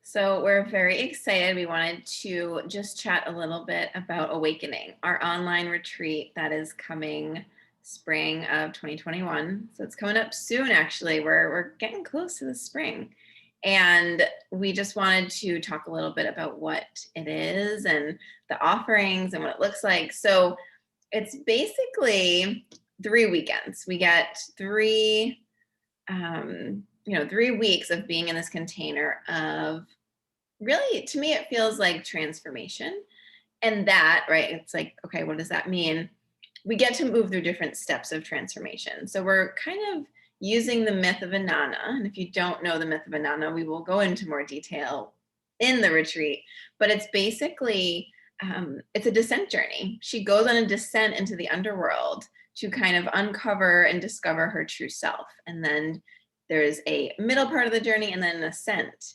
So we're very excited. We wanted to just chat a little bit about Awakening, our online retreat that is coming spring of 2021. So it's coming up soon, actually. We're getting close to the spring. And we just wanted to talk a little bit about what it is and the offerings and what it looks like. So it's basically 3 weekends. We get 3 weeks of being in this container of, really, to me, it feels like transformation. And that, right, it's like, okay, what does that mean? We get to move through different steps of transformation. So we're kind of using the myth of Inanna. And if you don't know the myth of Inanna, we will go into more detail in the retreat. But it's basically, it's a descent journey. She goes on a descent into the underworld to kind of uncover and discover her true self. And then there's a middle part of the journey and then an ascent.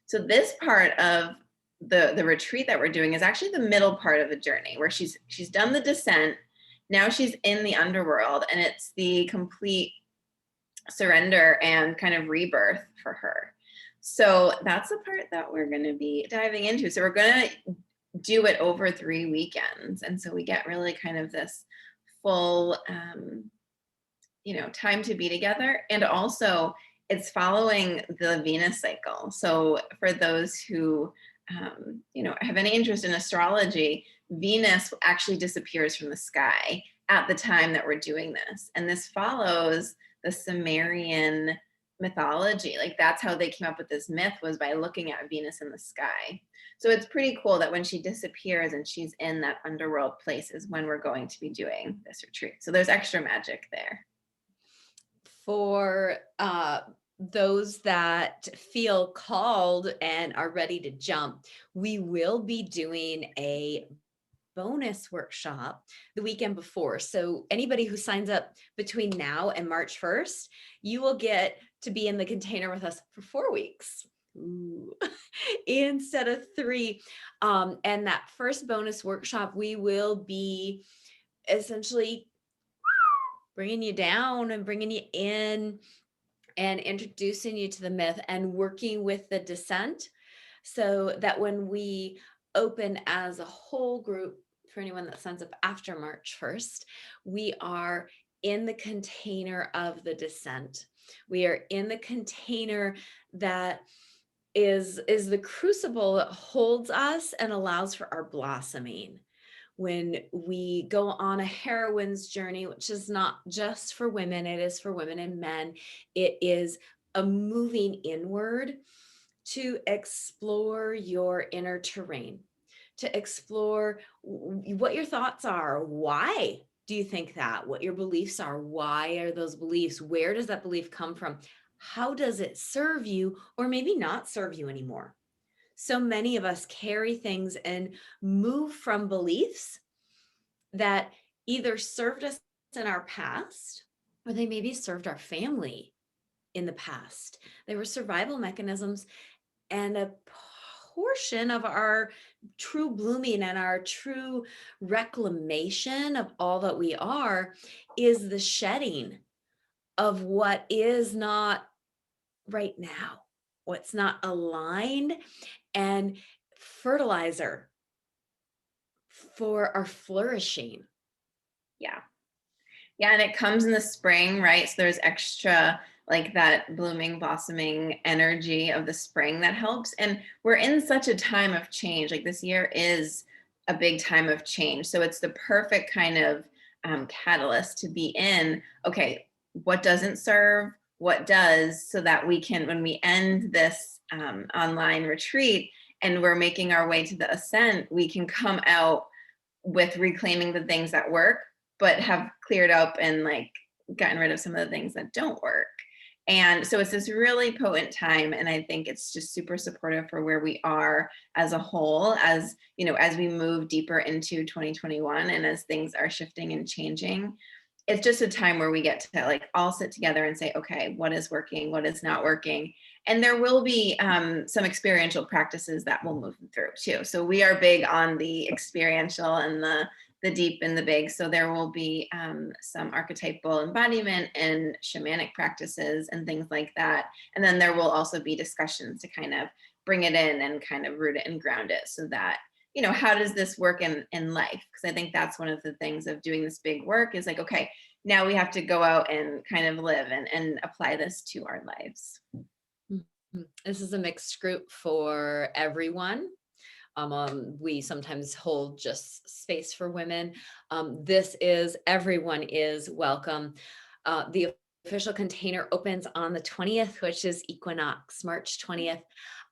So this part of the retreat that we're doing is actually the middle part of the journey, where she's done the descent. Now she's in the underworld, and it's the complete surrender and kind of rebirth for her. So that's the part that we're going to be diving into. So we're going to do it over 3 weekends, and so we get really kind of this full time to be together. And also it's following the Venus cycle. So for those who have any interest in astrology, Venus actually disappears from the sky at the time that we're doing this. And this follows the Sumerian mythology. Like, that's how they came up with this myth, was by looking at Venus in the sky. So it's pretty cool that when she disappears and she's in that underworld place is when we're going to be doing this retreat. So there's extra magic there. For those that feel called and are ready to jump, we will be doing a bonus workshop the weekend before. So anybody who signs up between now and March 1st, you will get to be in the container with us for 4 weeks. Ooh. Instead of 3. And that first bonus workshop, we will be essentially bringing you down and bringing you in and introducing you to the myth and working with the descent, so that when we open as a whole group, for anyone that signs up after March 1st, we are in the container of the descent. We are in the container that is the crucible that holds us and allows for our blossoming. When we go on a heroine's journey, which is not just for women, it is for women and men. It is a moving inward to explore your inner terrain, to explore what your thoughts are. Why do you think that? What your beliefs are? Why are those beliefs? Where does that belief come from? How does it serve you, or maybe not serve you anymore? So many of us carry things and move from beliefs that either served us in our past, or they maybe served our family in the past. They were survival mechanisms, and a portion of our true blooming and our true reclamation of all that we are is the shedding of what is not right now, what's not aligned, and fertilizer for our flourishing. Yeah. Yeah, and it comes in the spring, right? So there's extra, like, that blooming, blossoming energy of the spring that helps. And we're in such a time of change. Like, this year is a big time of change. So it's the perfect kind of catalyst to be in. Okay, what doesn't serve? What does? So that we can, when we end this online retreat and we're making our way to the ascent, we can come out with reclaiming the things that work, but have cleared up and, like, gotten rid of some of the things that don't work. And so it's this really potent time, and I think it's just super supportive for where we are as a whole, as as we move deeper into 2021 and as things are shifting and changing. It's just a time where we get to, like, all sit together and say, okay, what is working, what is not working. And there will be some experiential practices that we'll move through too. So we are big on the experiential and the deep and the big. So there will be some archetypal embodiment and shamanic practices and things like that. And then there will also be discussions to kind of bring it in and kind of root it and ground it, so that, how does this work in life? Because I think that's one of the things of doing this big work is like, okay, now we have to go out and kind of live and apply this to our lives. This is a mixed group for everyone. We sometimes hold just space for women. This is everyone is welcome. The official container opens on the 20th, which is equinox, March 20th.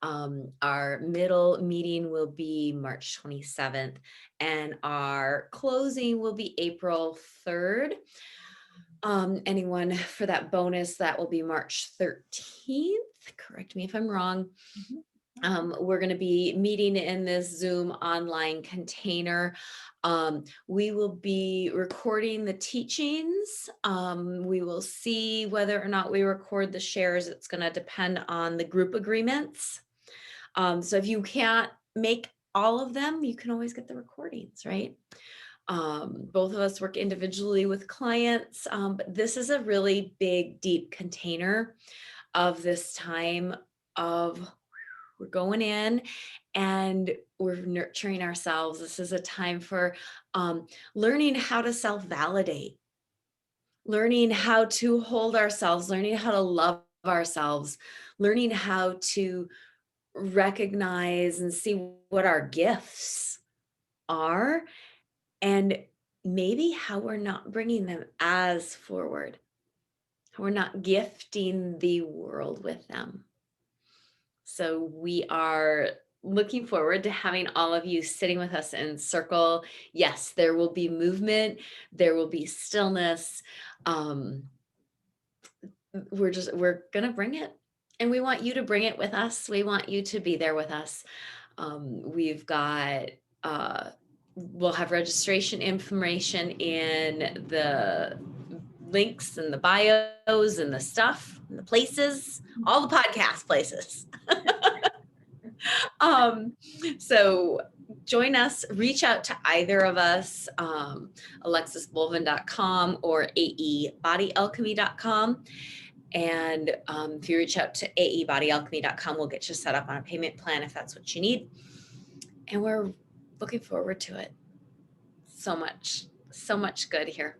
Our middle meeting will be March 27th, and our closing will be April 3rd. Anyone for that bonus, that will be March 13th. Correct me if I'm wrong. We're going to be meeting in this Zoom online container. We will be recording the teachings. We will see whether or not we record the shares. It's going to depend on the group agreements. So if you can't make all of them, you can always get the recordings, right? Both of us work individually with clients, but this is a really big, deep container of this time of we're going in and we're nurturing ourselves. This is a time for learning how to self-validate, learning how to hold ourselves, learning how to love ourselves, learning how to recognize and see what our gifts are, and maybe how we're not bringing them as forward, how we're not gifting the world with them. So we are looking forward to having all of you sitting with us in circle. Yes, there will be movement, there will be stillness. We're gonna bring it, and we want you to bring it with us. We want you to be there with us. We've got we'll have registration information in the links and the bios and the stuff and the places, all the podcast places. So join us, reach out to either of us, alexisbolvin.com or aebodyalchemy.com. And if you reach out to aebodyalchemy.com, we'll get you set up on a payment plan if that's what you need. And we're looking forward to it. So much good here.